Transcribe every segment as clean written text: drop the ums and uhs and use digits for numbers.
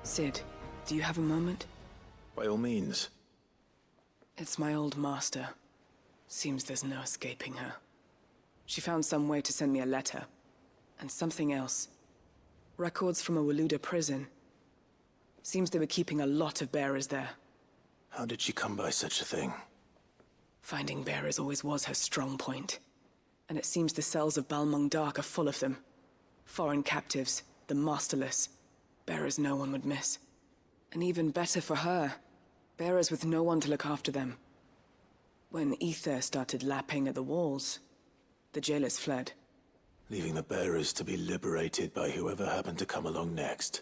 Sid, do you have a moment? By all means. It's my old master. Seems there's no escaping her. She found some way to send me a letter. And something else. Records from a Waluda prison. Seems they were keeping a lot of bearers there. How did she come by such a thing? Finding bearers always was her strong point. And it seems the cells of Balmung Dark are full of them. Foreign captives, the masterless. Bearers no one would miss. And even better for her, bearers with no one to look after them. When Ether started lapping at the walls, the jailers fled. Leaving the bearers to be liberated by whoever happened to come along next.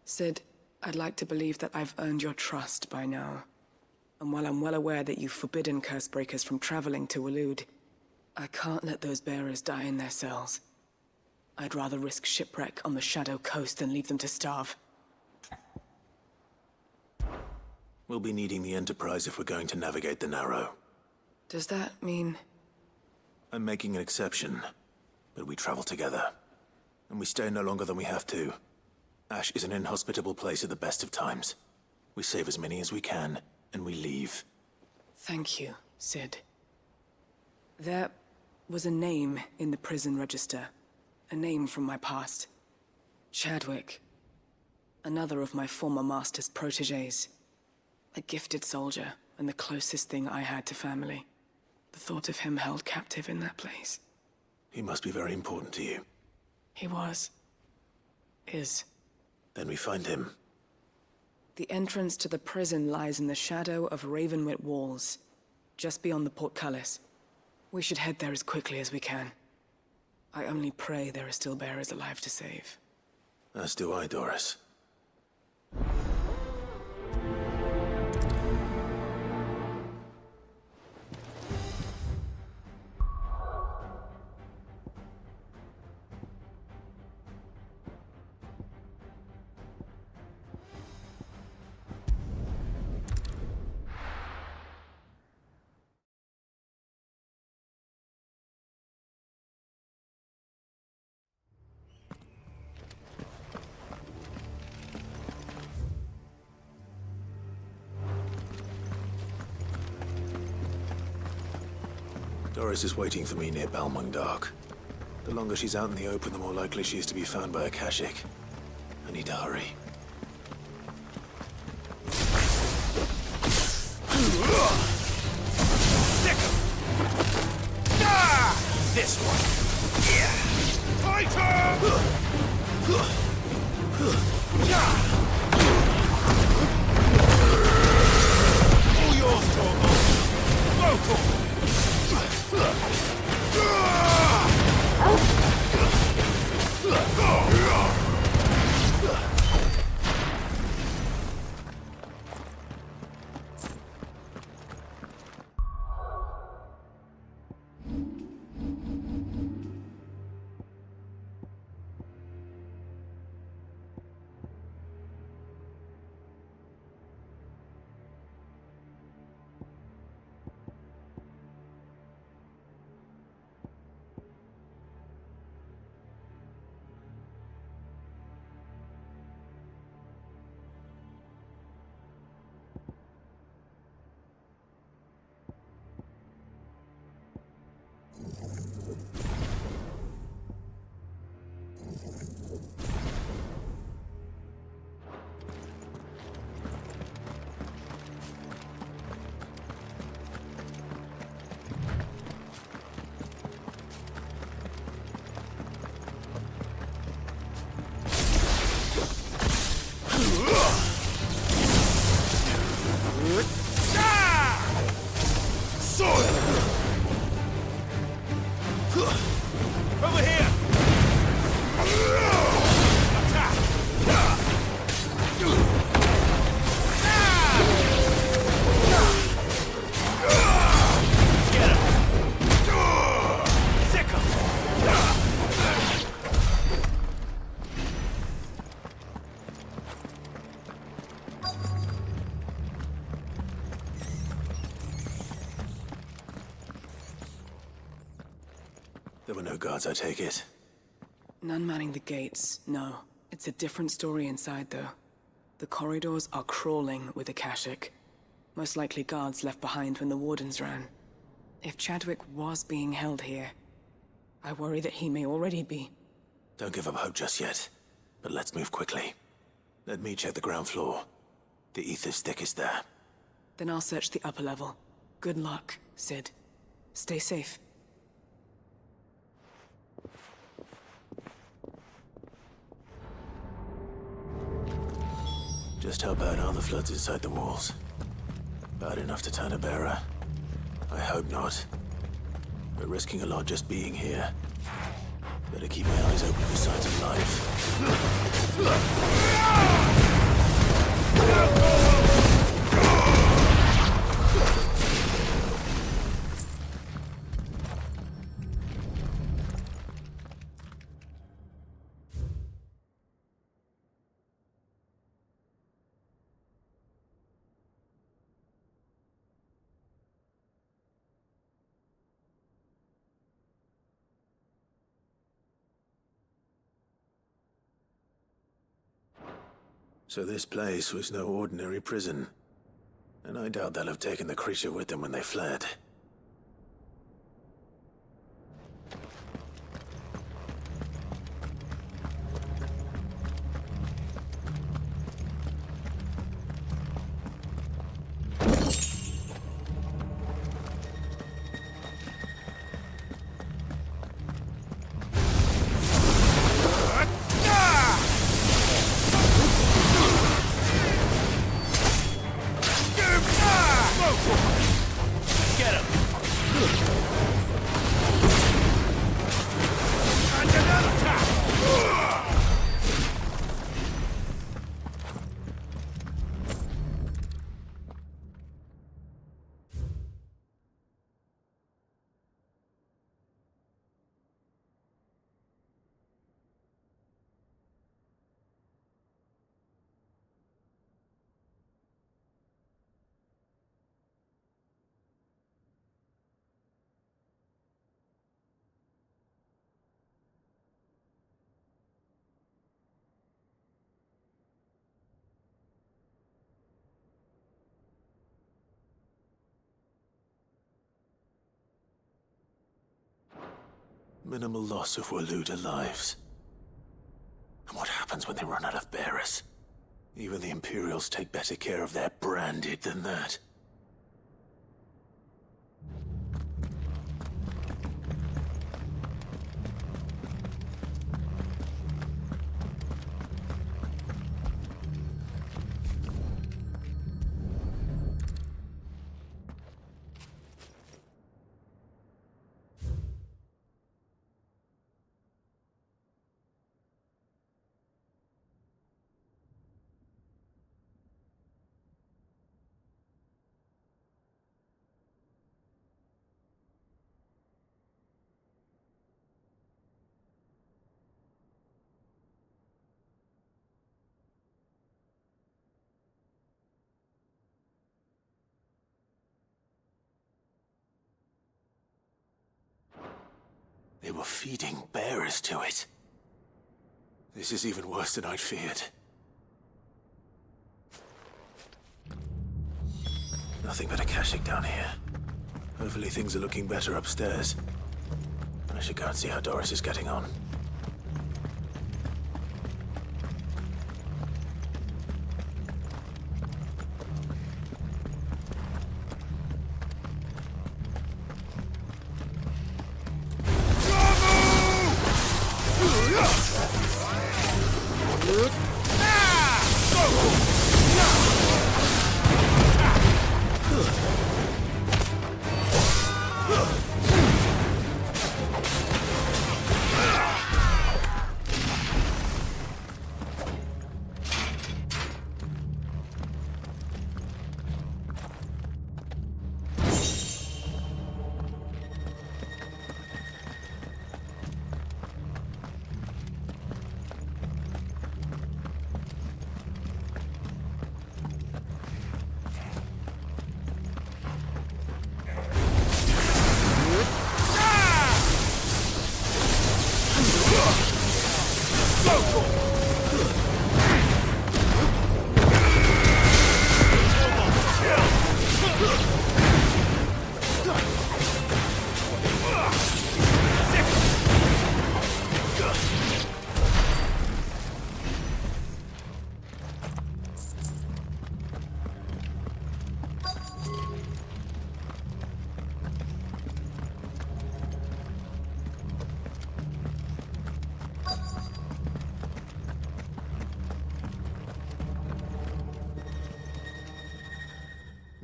Sid, I'd like to believe that I've earned your trust by now. And while I'm well aware that you've forbidden Cursebreakers from traveling to Waloed, I can't let those bearers die in their cells. I'd rather risk shipwreck on the Shadow Coast than leave them to starve. We'll be needing the Enterprise if we're going to navigate the Narrow. Does that mean... I'm making an exception, but we travel together. And we stay no longer than we have to. Ash is an inhospitable place at the best of times. We save as many as we can, and we leave. Thank you, Sid. There was a name in the prison register. A name from my past. Chadwick. Another of my former master's protégés. A gifted soldier, and the closest thing I had to family. The thought of him held captive in that place. He must be very important to you. He was. Is. Then we find him. The entrance to the prison lies in the shadow of Ravenwit Walls, just beyond the portcullis. We should head there as quickly as we can. I only pray there are still bearers alive to save. As do I, Doris. Doris is waiting for me near Balmung Dark. The longer she's out in the open, the more likely she is to be found by Akashic. I need to hurry. This one! Yeah! Fighter! All yours, Torgal! Vocal! Over here! Attack! Get him! Sick him! There were no guards, I take it. None manning the gates, no. It's a different story inside, though. The corridors are crawling with Akashic. Most likely guards left behind when the Wardens ran. If Chadwick was being held here, I worry that he may already be. Don't give up hope just yet, but let's move quickly. Let me check the ground floor. The ether's thickest there. Then I'll search the upper level. Good luck, Sid. Stay safe. Just how bad are the floods inside the walls? Bad enough to turn a bearer? I hope not. We're risking a lot just being here. Better keep my eyes open for signs of So this place was no ordinary prison. And I doubt they'll have taken the creature with them when they fled. Minimal loss of Waluda lives. And what happens when they run out of bearers? Even the Imperials take better care of their branded than that. They were feeding bearers to it. This is even worse than I'd feared. Nothing but Akashic down here. Hopefully things are looking better upstairs. I should go and see how Doris is getting on.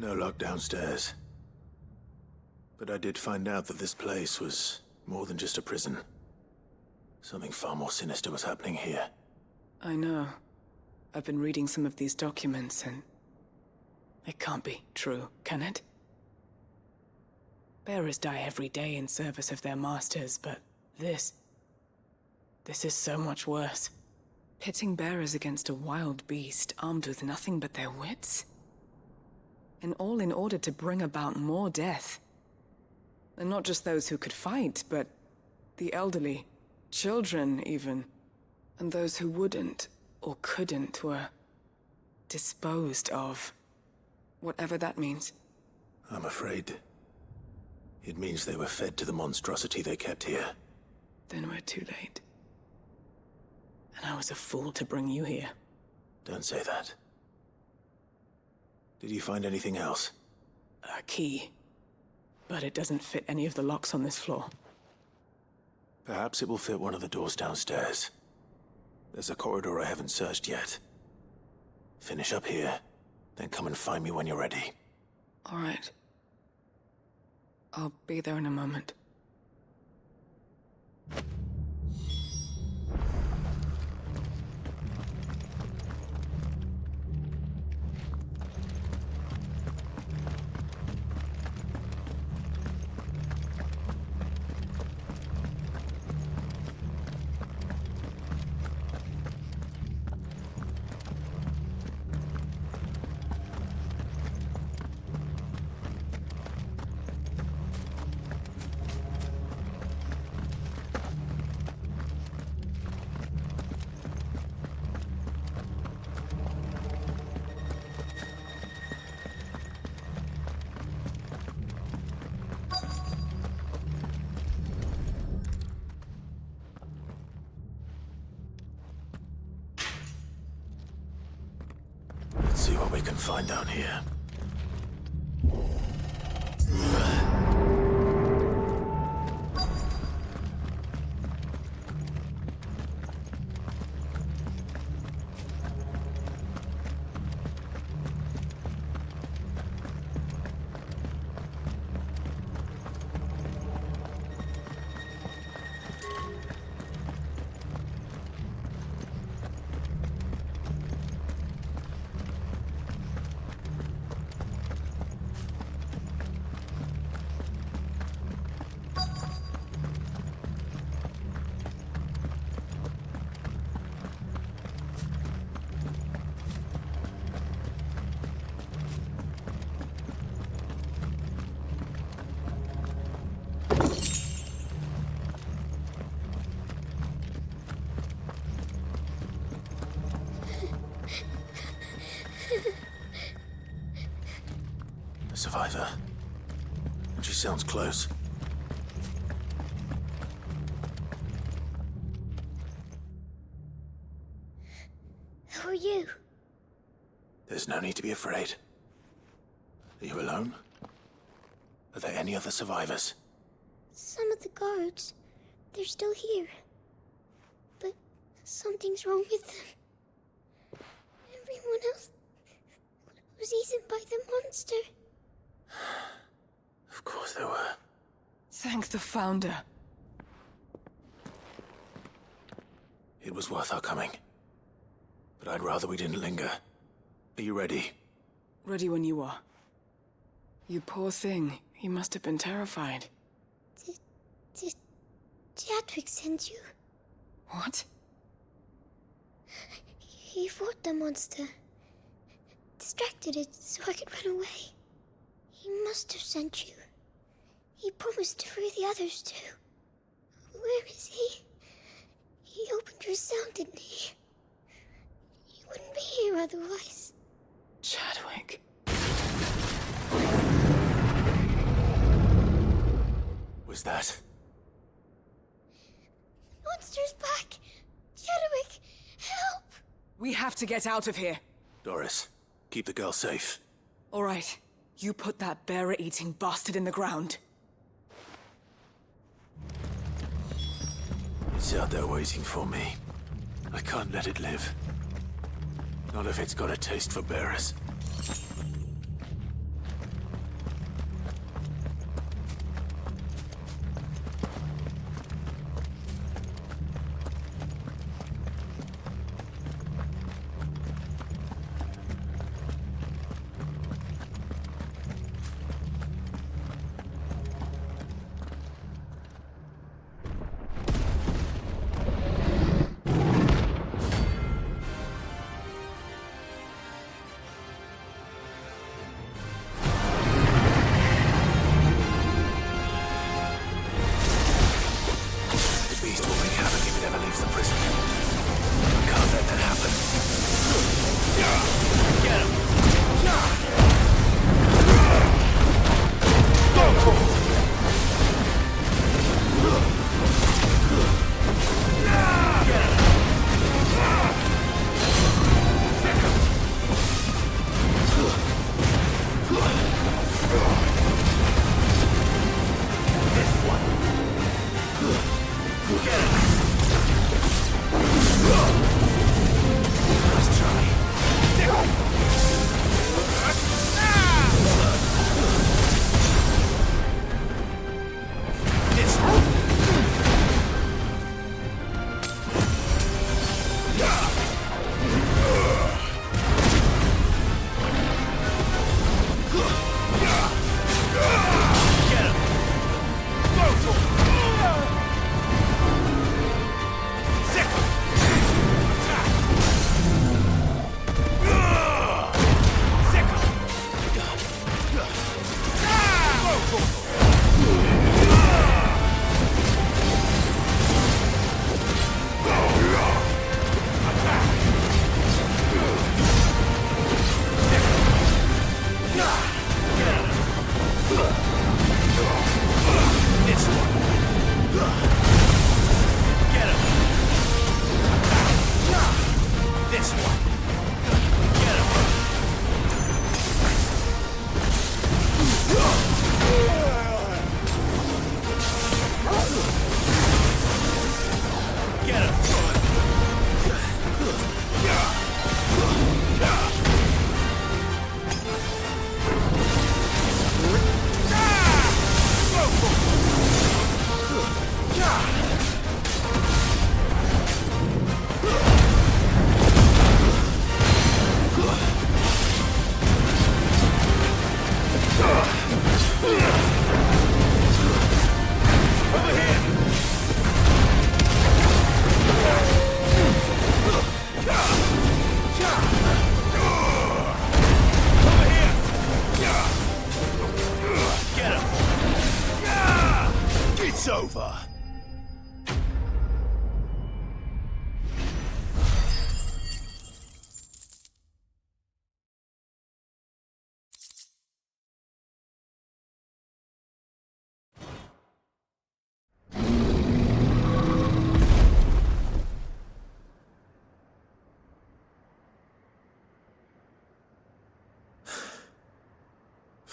No lock downstairs. But I did find out that this place was more than just a prison. Something far more sinister was happening here. I know. I've been reading some of these documents, and it can't be true, can it? Bearers die every day in service of their masters, but this is so much worse. Pitting bearers against a wild beast armed with nothing but their wits? And all in order to bring about more death. And not just those who could fight, but the elderly, children even. And those who wouldn't or couldn't were disposed of. Whatever that means. I'm afraid it means they were fed to the monstrosity they kept here. Then we're too late. And I was a fool to bring you here. Don't say that. Did you find anything else? A key. But it doesn't fit any of the locks on this floor. Perhaps it will fit one of the doors downstairs. There's a corridor I haven't searched yet. Finish up here, then come and find me when you're ready. All right. I'll be there in a moment. Let's see what we can find down here. A survivor. And she sounds close. Who are you? There's no need to be afraid. Are you alone? Are there any other survivors? Some of the guards. They're still here. But something's wrong with them. Everyone else was eaten by the monster. Of course there were. Thank the Founder. It was worth our coming. But I'd rather we didn't linger. Are you ready? Ready when you are. You poor thing. You must have been terrified. Did Chadwick send you? What? He fought the monster. Distracted it so I could run away. He must have sent you. He promised to free the others too. Where is he? He opened your cell, didn't he? He wouldn't be here otherwise. Chadwick. Was that? Monster's back! Chadwick, help! We have to get out of here. Doris, keep the girl safe. All right. You put that bearer-eating bastard in the ground. It's out there waiting for me. I can't let it live. Not if it's got a taste for bearers.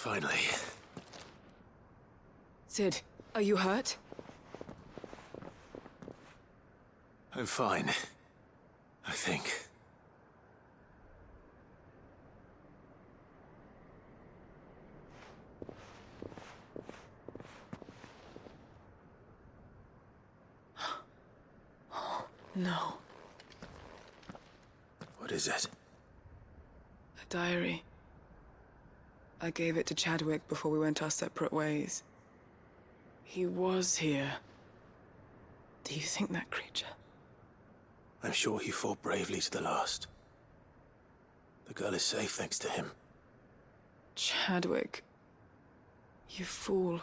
Finally. Sid, are you hurt? I'm fine. I think. No. What is it? A diary. I gave it to Chadwick before we went our separate ways. He was here. Do you think that creature? I'm sure he fought bravely to the last. The girl is safe thanks to him. Chadwick. You fool.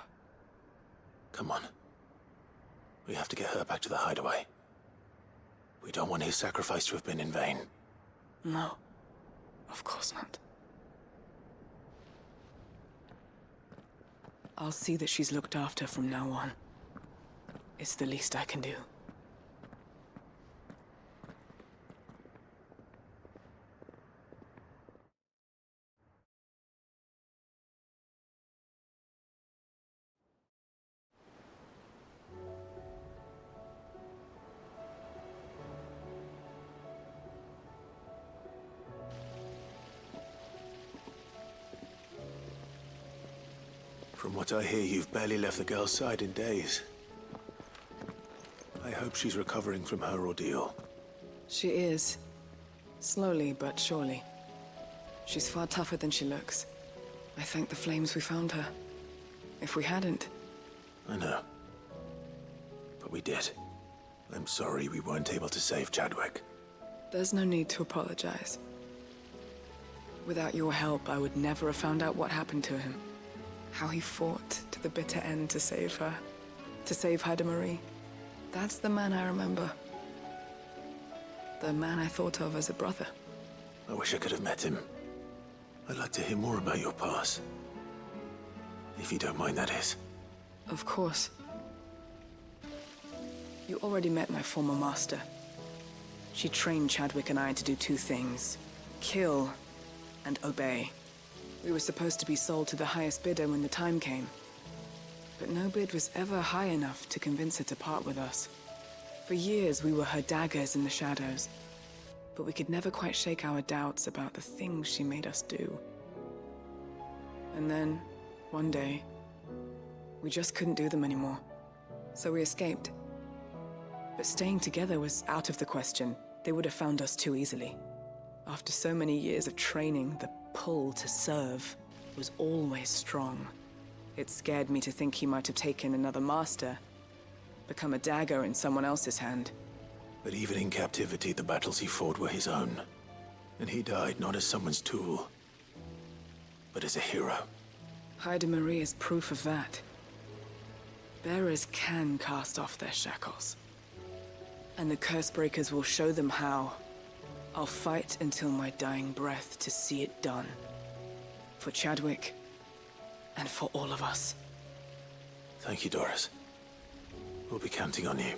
Come on. We have to get her back to the hideaway. We don't want his sacrifice to have been in vain. No. Of course not. I'll see that she's looked after from now on. It's the least I can do. From what I hear, you've barely left the girl's side in days. I hope she's recovering from her ordeal. She is. Slowly but surely. She's far tougher than she looks. I thank the flames we found her. If we hadn't... I know. But we did. I'm sorry we weren't able to save Chadwick. There's no need to apologize. Without your help, I would never have found out what happened to him. How he fought to the bitter end to save her. To save Haida Marie. That's the man I remember. The man I thought of as a brother. I wish I could have met him. I'd like to hear more about your past. If you don't mind, that is. Of course. You already met my former master. She trained Chadwick and I to do two things. Kill and obey. We were supposed to be sold to the highest bidder when the time came. But no bid was ever high enough to convince her to part with us. For years, we were her daggers in the shadows. But we could never quite shake our doubts about the things she made us do. And then, one day, we just couldn't do them anymore. So we escaped. But staying together was out of the question. They would have found us too easily. After so many years of training, the pull to serve was always strong. It scared me to think he might have taken another master, become a dagger in someone else's hand. But even in captivity, the battles he fought were his own. And he died not as someone's tool, but as a hero. Haida Marie is proof of that. Bearers can cast off their shackles. And the Cursebreakers will show them how. I'll fight until my dying breath to see it done. For Chadwick, and for all of us. Thank you, Doris. We'll be counting on you.